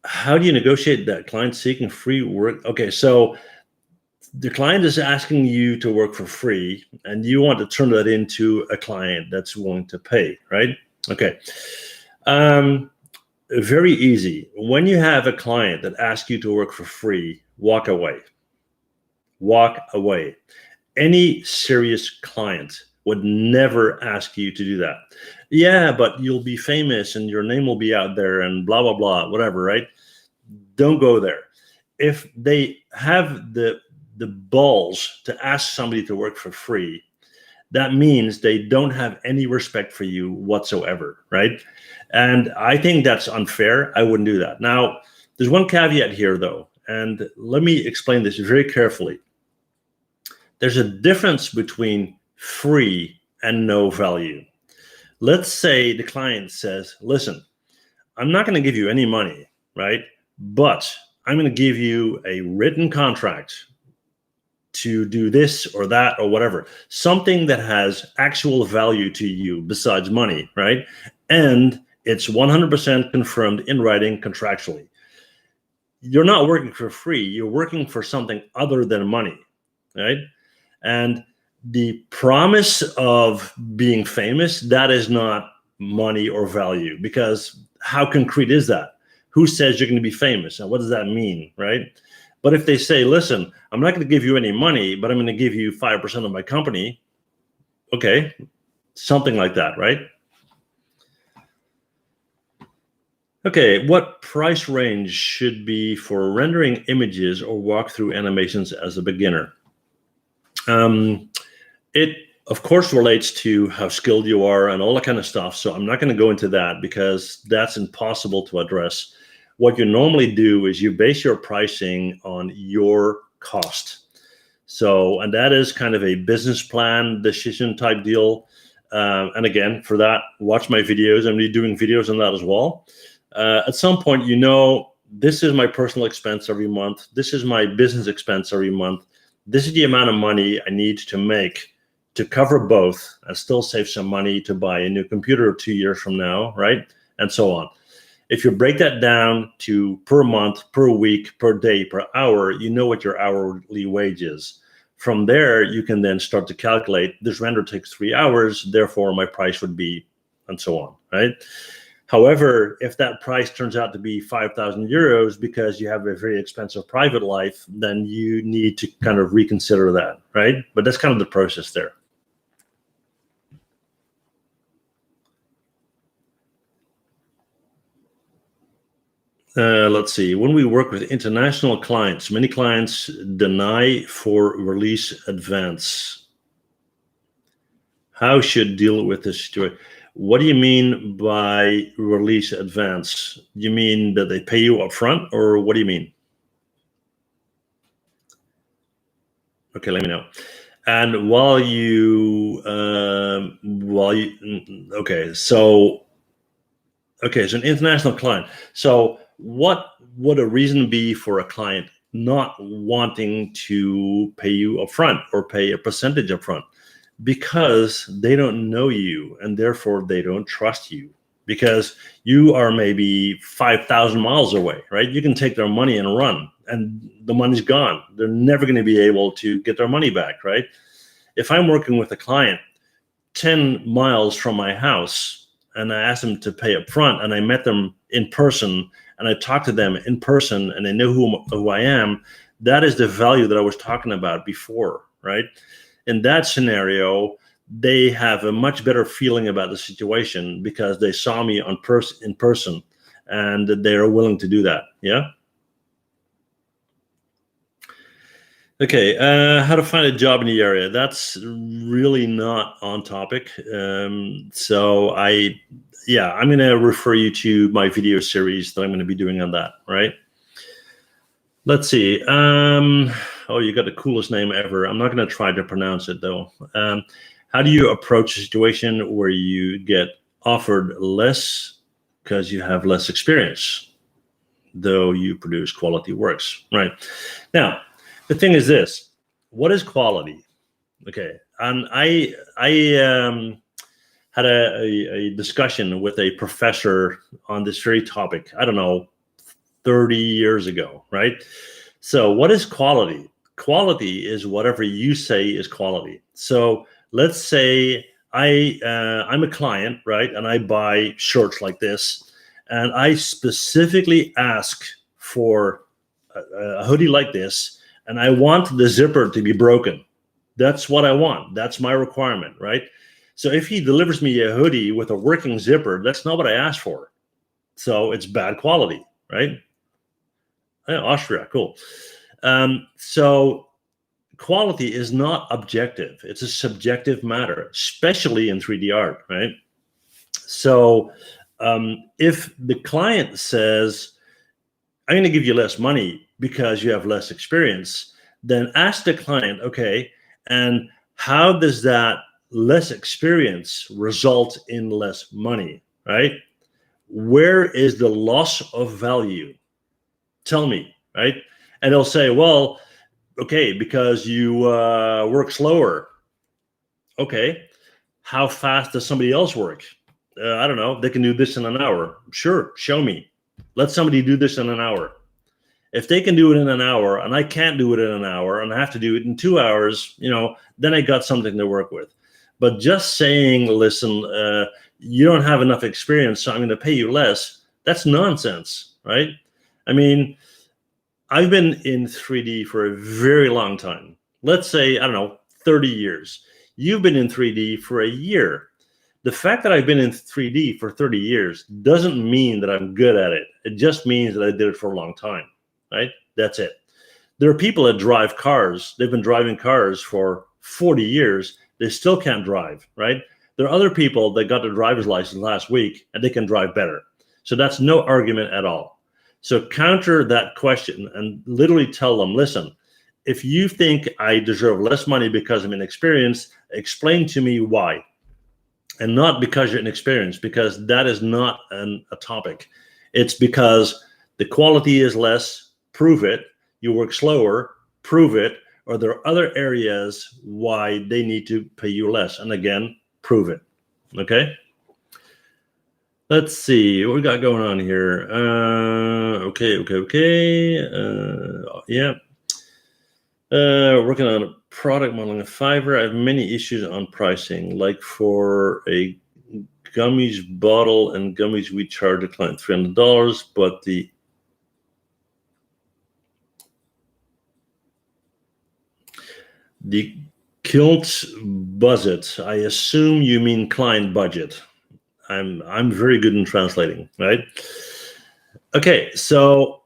How do you negotiate that client seeking free work? Okay, so the client is asking you to work for free and you want to turn that into a client that's willing to pay, right? Okay. Very easy. When you have a client that asks you to work for free, walk away. Walk away. Any serious client would never ask you to do that. Yeah, but you'll be famous and your name will be out there and blah, blah, blah, whatever, right? Don't go there. If they have the balls to ask somebody to work for free, that means they don't have any respect for you whatsoever, right? And I think that's unfair. I wouldn't do that. Now, there's one caveat here, though, and let me explain this very carefully. There's a difference between free and no value. Let's say the client says, listen, I'm not going to give you any money, right? But I'm going to give you a written contract to do this or that or whatever, something that has actual value to you besides money, right? And it's 100% confirmed in writing contractually. You're not working for free. You're working for something other than money, right? And the promise of being famous, that is not money or value, because how concrete is that? Who says you're going to be famous? And what does that mean, right? But if they say, listen, I'm not going to give you any money, but I'm going to give you 5% of my company, okay, something like that, right? Okay, what price range should be for rendering images or walkthrough animations as a beginner? It, of course, relates to how skilled you are and all that kind of stuff. So I'm not going to go into that because that's impossible to address. What you normally do is you base your pricing on your cost. So, and that is kind of a business plan decision type deal. And again, for that, watch my videos. I'm doing videos on that as well. At some point, this is my personal expense every month. This is my business expense every month. This is the amount of money I need to make to cover both and still save some money to buy a new computer 2 years from now, right? And so on. If you break that down to per month, per week, per day, per hour, you know what your hourly wage is. From there, you can then start to calculate, this render takes 3 hours, therefore my price would be, and so on, right? However, if that price turns out to be 5,000 euros because you have a very expensive private life, then you need to kind of reconsider that, right? But that's kind of the process there. Let's see. When we work with international clients, many clients deny for release advance. How should deal with this situation? What do you mean by release advance? You mean that they pay you up front, or what do you mean? Okay, let me know. And so an international client. So what would a reason be for a client not wanting to pay you upfront or pay a percentage upfront? Because they don't know you and therefore they don't trust you, because you are maybe 5,000 miles away, right? You can take their money and run and the money's gone. They're never going to be able to get their money back, right? If I'm working with a client 10 miles from my house and I asked them to pay up front and I met them in person and I talked to them in person and they know who I am, that is the value that I was talking about before, right? In that scenario, they have a much better feeling about the situation because they saw me in person and they are willing to do that. Yeah. Okay. How to find a job in the area. That's really not on topic. I'm going to refer you to my video series that I'm going to be doing on that. Right. Let's see. Oh, you got the coolest name ever. I'm not going to try to pronounce it, though. How do you approach a situation where you get offered less because you have less experience, though you produce quality works? Right. Now, the thing is this. What is quality? Okay. And I had a discussion with a professor on this very topic, I don't know, 30 years ago, right? So what is quality? Quality is whatever you say is quality. So let's say I'm a client, right? And I buy shirts like this, and I specifically ask for a hoodie like this, and I want the zipper to be broken. That's what I want. That's my requirement, right? So if he delivers me a hoodie with a working zipper, that's not what I asked for. So it's bad quality, right? Austria, cool. So quality is not objective. It's a subjective matter, especially in 3D art, right? So if the client says, I'm going to give you less money because you have less experience, then ask the client, okay, and how does that less experience result in less money, right? Where is the loss of value? Tell me, right? And they'll say, well, okay, because you work slower. Okay, how fast does somebody else work? I don't know. They can do this in an hour. Sure, show me. Let somebody do this in an hour. If they can do it in an hour and I can't do it in an hour and I have to do it in 2 hours, then I got something to work with. But just saying, listen, you don't have enough experience, so I'm going to pay you less, that's nonsense, right? I mean, I've been in 3D for a very long time. Let's say, I don't know, 30 years. You've been in 3D for a year. The fact that I've been in 3D for 30 years doesn't mean that I'm good at it. It just means that I did it for a long time, right? That's it. There are people that drive cars. They've been driving cars for 40 years. They still can't drive, right? There are other people that got their driver's license last week and they can drive better. So that's no argument at all. So counter that question and literally tell them, listen, if you think I deserve less money because I'm inexperienced, explain to me why. And not because you're inexperienced, because that is not a topic. It's because the quality is less, prove it. You work slower, prove it. Or there are other areas why they need to pay you less. And again, prove it. Okay? Let's see what we got going on here. Yeah. Working on a product modeling of Fiverr. I have many issues on pricing, like for a gummies bottle and gummies we charge a client $300, but the kilt budget, I assume you mean client budget. I'm very good in translating, right? Okay, so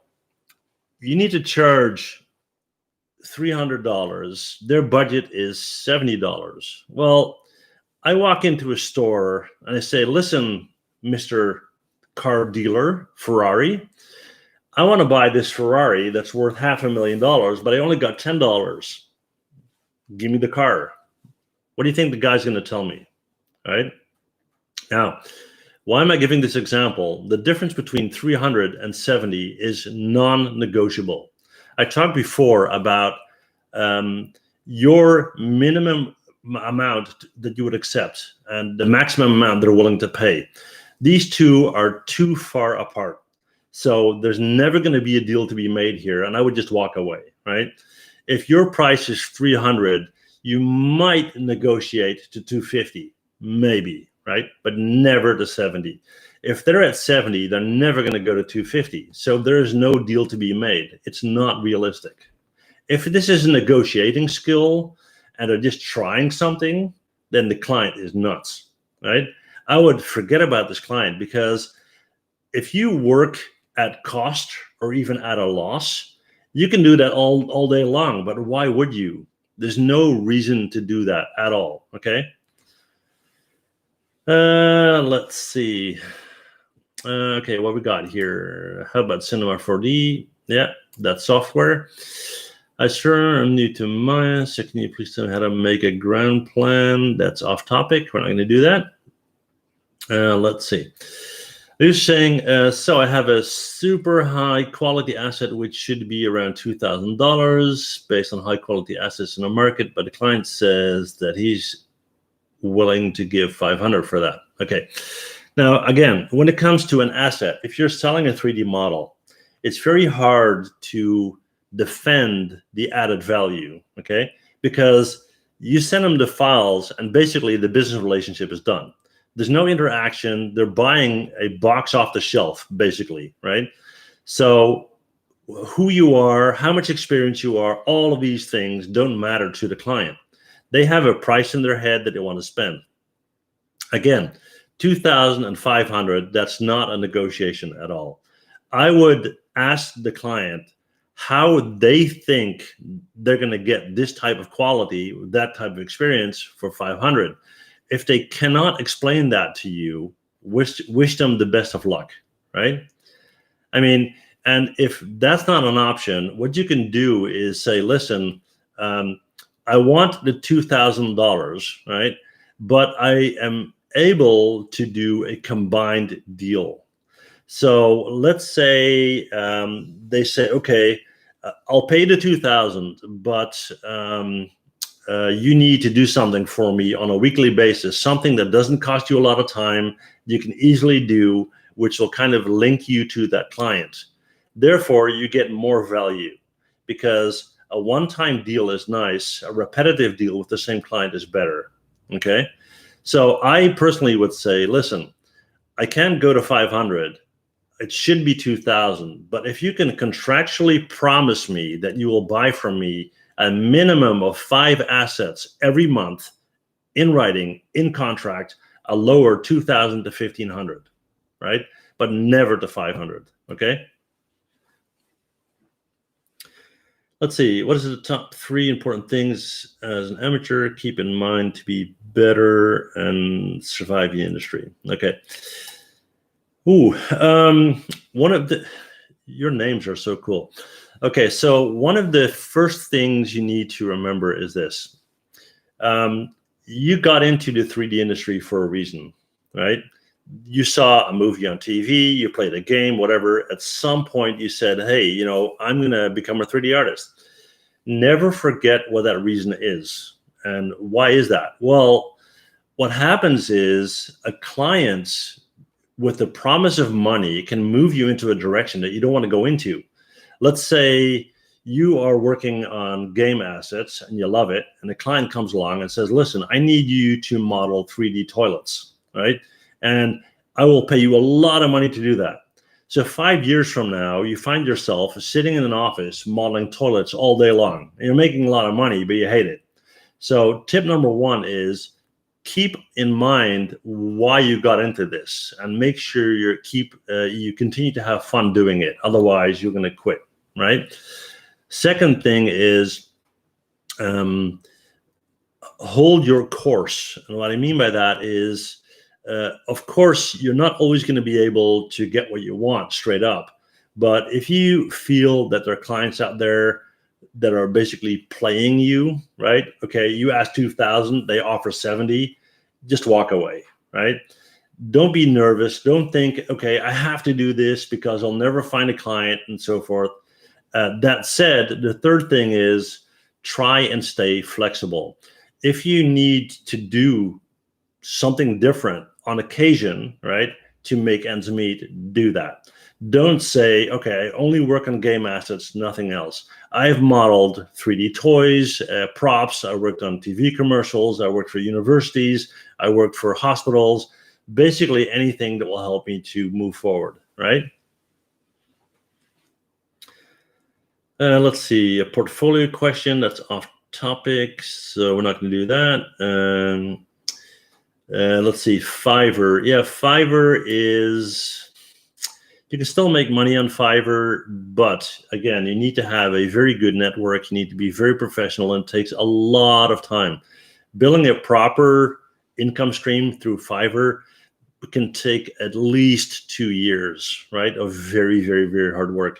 you need to charge $300. Their budget is $70. Well, I walk into a store and I say, listen, Mr. Car Dealer, Ferrari, I want to buy this Ferrari that's worth $500,000, but I only got $10. Give me the car. What do you think the guy's going to tell me? All right. Now, why am I giving this example? The difference between 300 and 70 is non-negotiable. I talked before about your minimum amount that you would accept and the maximum amount they're willing to pay. These two are too far apart. So there's never going to be a deal to be made here, and I would just walk away, right? If your price is 300, you might negotiate to 250, maybe, right? But never to 70. If they're at 70, they're never going to go to 250. So there's no deal to be made. It's not realistic. If this is a negotiating skill and they're just trying something, then the client is nuts, right? I would forget about this client, because if you work at cost or even at a loss, you can do that all day long, but why would you? There's no reason to do that at all, okay? Let's see. Okay, what we got here? How about Cinema 4D? Yeah, that's software. I sure am new to Maya, so can you please tell me how to make a ground plan? That's off topic. We're not going to do that. Let's see. They're saying, so I have a super high quality asset, which should be around $2,000 based on high quality assets in the market, but the client says that he's willing to give $500 for that. Okay. Now, again, when it comes to an asset, if you're selling a 3D model, it's very hard to defend the added value, okay? Because you send them the files and basically the business relationship is done. There's no interaction. They're buying a box off the shelf, basically, right? So who you are, how much experience you are, all of these things don't matter to the client. They have a price in their head that they want to spend. Again, $2,500, that's not a negotiation at all. I would ask the client how they think they're going to get this type of quality, that type of experience for $500. If they cannot explain that to you, wish them the best of luck, right? I mean, and if that's not an option, what you can do is say, listen, I want the $2,000, right? But I am able to do a combined deal. So let's say they say, okay, I'll pay the $2,000, but you need to do something for me on a weekly basis, something that doesn't cost you a lot of time, you can easily do, which will kind of link you to that client. Therefore, you get more value, because a one-time deal is nice. A repetitive deal with the same client is better, okay? So I personally would say, listen, I can't go to 500. it should be 2,000. But if you can contractually promise me that you will buy from me a minimum of 5 assets every month in writing, in contract, I'll lower 2,000 to 1,500, right? But never to 500, okay? Let's see, what is the top 3 important things as an amateur keep in mind to be better and survive the industry? Okay. Ooh, one of your names are so cool. Okay, so one of the first things you need to remember is this. You got into the 3D industry for a reason, right? You saw a movie on TV, you played a game, whatever. At some point you said, hey, you know, I'm going to become a 3D artist. Never forget what that reason is. And why is that? Well, what happens is a client with the promise of money can move you into a direction that you don't want to go into. Let's say you are working on game assets and you love it, and the client comes along and says, listen, I need you to model 3D toilets, right? And I will pay you a lot of money to do that. So 5 years from now, you find yourself sitting in an office modeling toilets all day long. And you're making a lot of money, but you hate it. So tip number 1 is keep in mind why you got into this, and make sure you continue to have fun doing it. Otherwise, you're going to quit, right? Second thing is hold your course. And what I mean by that is, of course, you're not always going to be able to get what you want straight up. But if you feel that there are clients out there that are basically playing you, right? Okay, you ask 2,000, they offer 70, just walk away, right? Don't be nervous. Don't think, okay, I have to do this because I'll never find a client and so forth. That said, the third thing is try and stay flexible. If you need to do something different on occasion, right, to make ends meet, do that. Don't say, okay, I only work on game assets, nothing else. I've modeled 3D toys, props. I worked on TV commercials. I worked for universities. I worked for hospitals. Basically anything that will help me to move forward, right? Let's see, a portfolio question that's off topic, so we're not going to do that. Let's see, Fiverr. Yeah, Fiverr is, you can still make money on Fiverr, but again, you need to have a very good network. You need to be very professional, and it takes a lot of time. Building a proper income stream through Fiverr can take at least 2 years, right, of very, very, very hard work.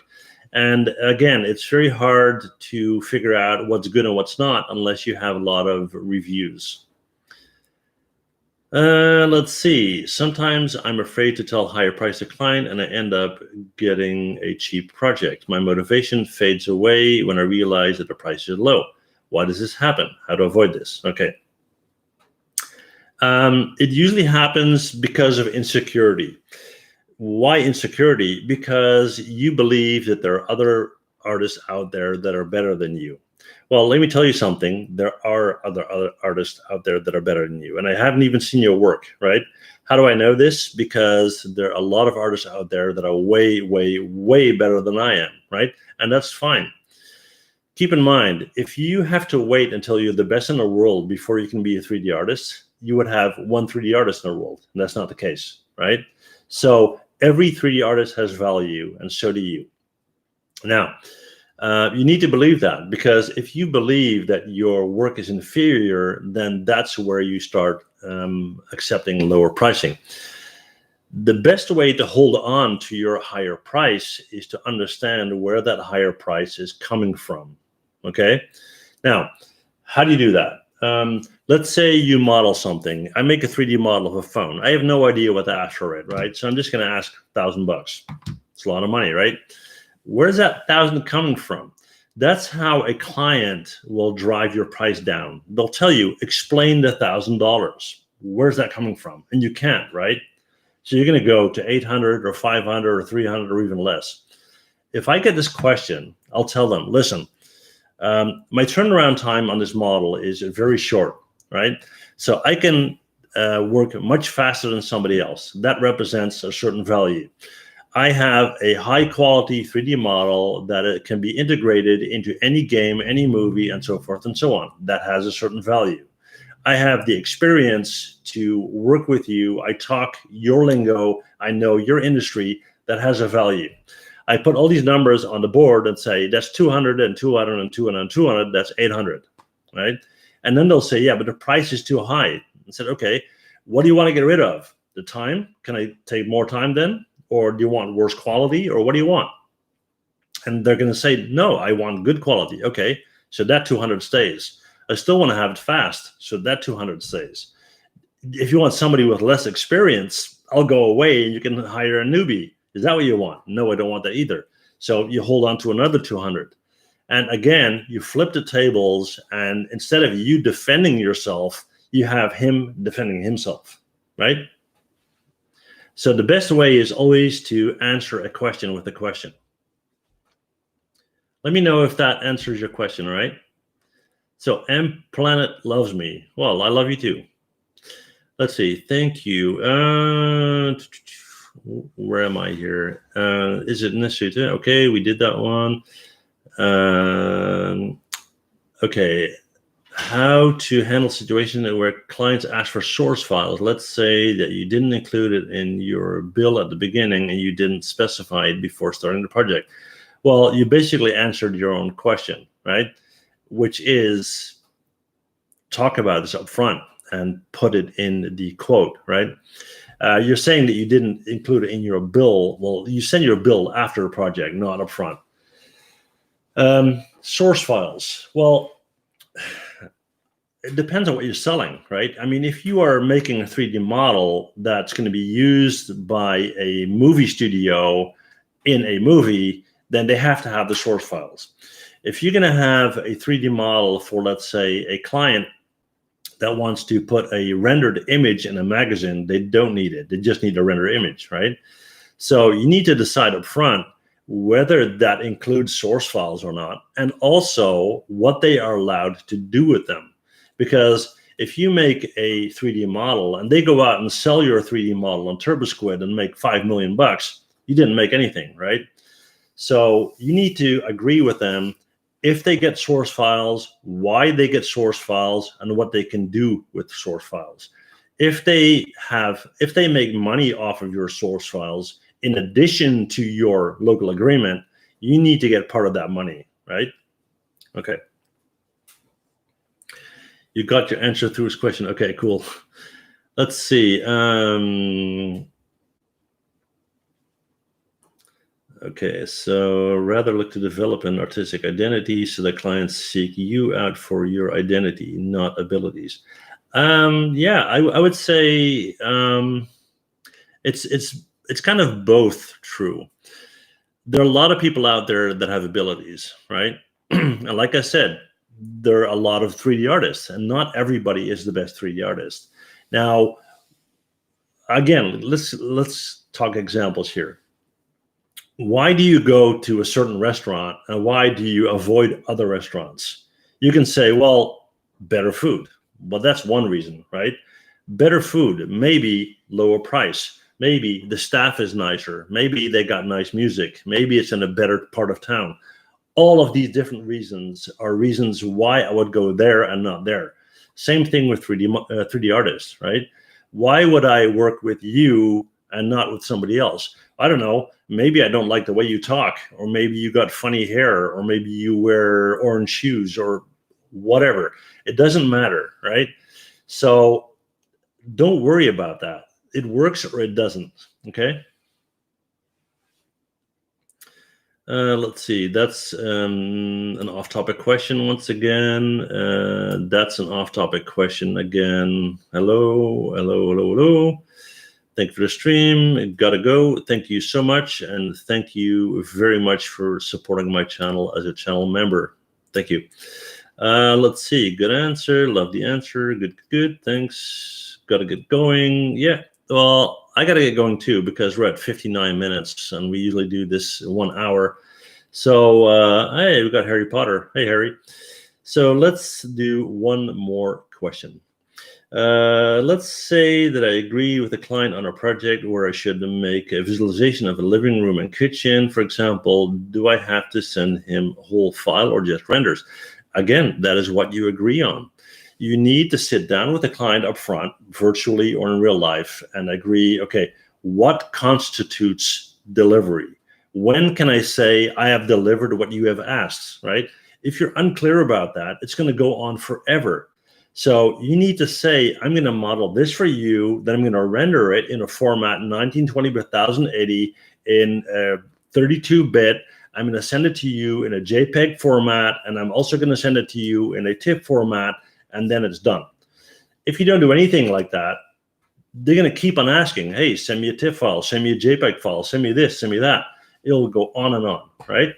And again, it's very hard to figure out what's good and what's not unless you have a lot of reviews. Let's see. Sometimes I'm afraid to tell higher price to client and I end up getting a cheap project. My motivation fades away when I realize that the price is low. Why does this happen? How to avoid this? Okay. It usually happens because of insecurity. Why insecurity? Because you believe that there are other artists out there that are better than you. Well, let me tell you something. There are other artists out there that are better than you. And I haven't even seen your work, right? How do I know this? Because there are a lot of artists out there that are way, way, way better than I am, right? And that's fine. Keep in mind, if you have to wait until you're the best in the world before you can be a 3D artist, you would have one 3D artist in the world. And that's not the case, right? So every 3D artist has value, and so do you. Now, you need to believe that, because if you believe that your work is inferior, then that's where you start accepting lower pricing. The best way to hold on to your higher price is to understand where that higher price is coming from, okay? Now, how do you do that? Let's say you model something. I make a 3D model of a phone. I have no idea what to ask for it, right? So I'm just going to ask $1,000. It's a lot of money, right? Where's that 1,000 coming from? That's how a client will drive your price down. They'll tell you, explain the $1,000. Where's that coming from? And you can't, right? So you're going to go to 800 or 500 or 300 or even less. If I get this question, I'll tell them, listen, my turnaround time on this model is very short, right? So I can work much faster than somebody else. That represents a certain value. I have a high quality 3D model that it can be integrated into any game, any movie, and so forth and so on. That has a certain value. I have the experience to work with you. I talk your lingo. I know your industry. That has a value. I put all these numbers on the board and say, that's 200 and 200 and 200 and 200, that's 800, right? And then they'll say, yeah, but the price is too high. I said, okay, what do you want to get rid of? The time? Can I take more time then? Or do you want worse quality? Or what do you want? And they're going to say, no, I want good quality. Okay, so that 200 stays. I still want to have it fast, so that 200 stays. If you want somebody with less experience, I'll go away and you can hire a newbie. Is that what you want? No, I don't want that either. So you hold on to another 200. And again, you flip the tables, and instead of you defending yourself, you have him defending himself, right? So the best way is always to answer a question with a question. Let me know if that answers your question, all right? So M Planet loves me. Well, I love you too. Let's see. Thank you. Where am I here? Is it necessary to? Okay, we did that one. Okay. How to handle situations where clients ask for source files. Let's say that you didn't include it in your bill at the beginning and you didn't specify it before starting the project. Well, you basically answered your own question, right? Which is talk about this up front and put it in the quote, right? You're saying that you didn't include it in your bill. Well, you send your bill after the project, not up front. Source files. Well, it depends on what you're selling, right? I mean, if you are making a 3D model that's going to be used by a movie studio in a movie, then they have to have the source files. If you're going to have a 3D model for, let's say, a client that wants to put a rendered image in a magazine, they don't need it. They just need a rendered image, right? So you need to decide up front whether that includes source files or not, and also what they are allowed to do with them. Because if you make a 3D model and they go out and sell your 3D model on TurboSquid and make $5 million, you didn't make anything, right? So you need to agree with them if they get source files, why they get source files, and what they can do with source files. If they make money off of your source files, in addition to your local agreement, you need to get part of that money, right? Okay. You got your answer through his question. Okay, cool. Let's see. Okay, so rather look to develop an artistic identity so that clients seek you out for your identity, not abilities. Yeah, I would say it's kind of both true. There are a lot of people out there that have abilities, right? And like I said, there are a lot of 3D artists, and not everybody is the best 3D artist. Now, again, let's talk examples here. Why do you go to a certain restaurant and why do you avoid other restaurants? You can say, well, better food. Well, that's one reason, right? Better food, maybe lower price. Maybe the staff is nicer. Maybe they got nice music. Maybe it's in a better part of town. All of these different reasons are reasons why I would go there and not there. Same thing with 3D artists, right? Why would I work with you and not with somebody else? I don't know. Maybe I don't like the way you talk, or maybe you got funny hair, or maybe you wear orange shoes, or whatever. It doesn't matter, right? So don't worry about that. It works or it doesn't, okay? Let's see. That's an off-topic question once again. That's an off-topic question again. Hello, hello, hello, hello. Thank you for the stream. Gotta go. Thank you so much. And thank you very much for supporting my channel as a channel member. Thank you. Let's see. Good answer. Love the answer. Good, good. Thanks. Gotta get going. Yeah. Well, I gotta get going too because we're at 59 minutes and we usually do this 1 hour. So, hey, we got Harry Potter. Hey, Harry. So let's do one more question. Let's say that I agree with the client on a project where I should make a visualization of a living room and kitchen, for example. Do I have to send him a whole file or just renders? Again, that is what you agree on. You need to sit down with the client up front, virtually or in real life, and agree, okay, what constitutes delivery? When can I say I have delivered what you have asked, right? If you're unclear about that, it's going to go on forever. So you need to say, I'm going to model this for you, then I'm going to render it in a format 1920 by 1080 in 32-bit. I'm going to send it to you in a JPEG format, and I'm also going to send it to you in a TIFF format, and then it's done. If you don't do anything like that, they're going to keep on asking, hey, send me a TIFF file, send me a JPEG file, send me this, send me that. It'll go on and on, right?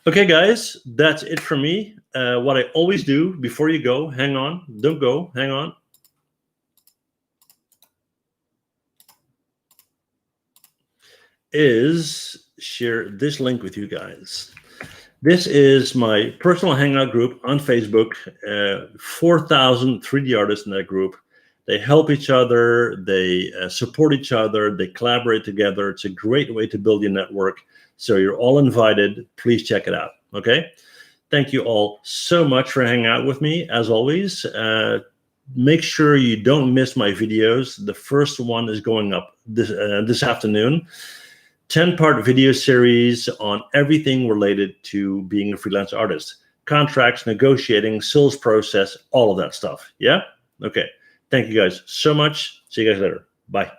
Okay, guys, that's it for me. What I always do before you go, hang on, don't go, hang on. Is share this link with you guys. This is my personal hangout group on Facebook, 4,000 3D artists in that group. They help each other, they support each other, they collaborate together. It's a great way to build your network. So you're all invited. Please check it out, okay? Thank you all so much for hanging out with me, as always. Make sure you don't miss my videos. The first one is going up this afternoon. 10-part video series on everything related to being a freelance artist. Contracts, negotiating, sales process, all of that stuff, yeah? Okay, thank you guys so much. See you guys later. Bye.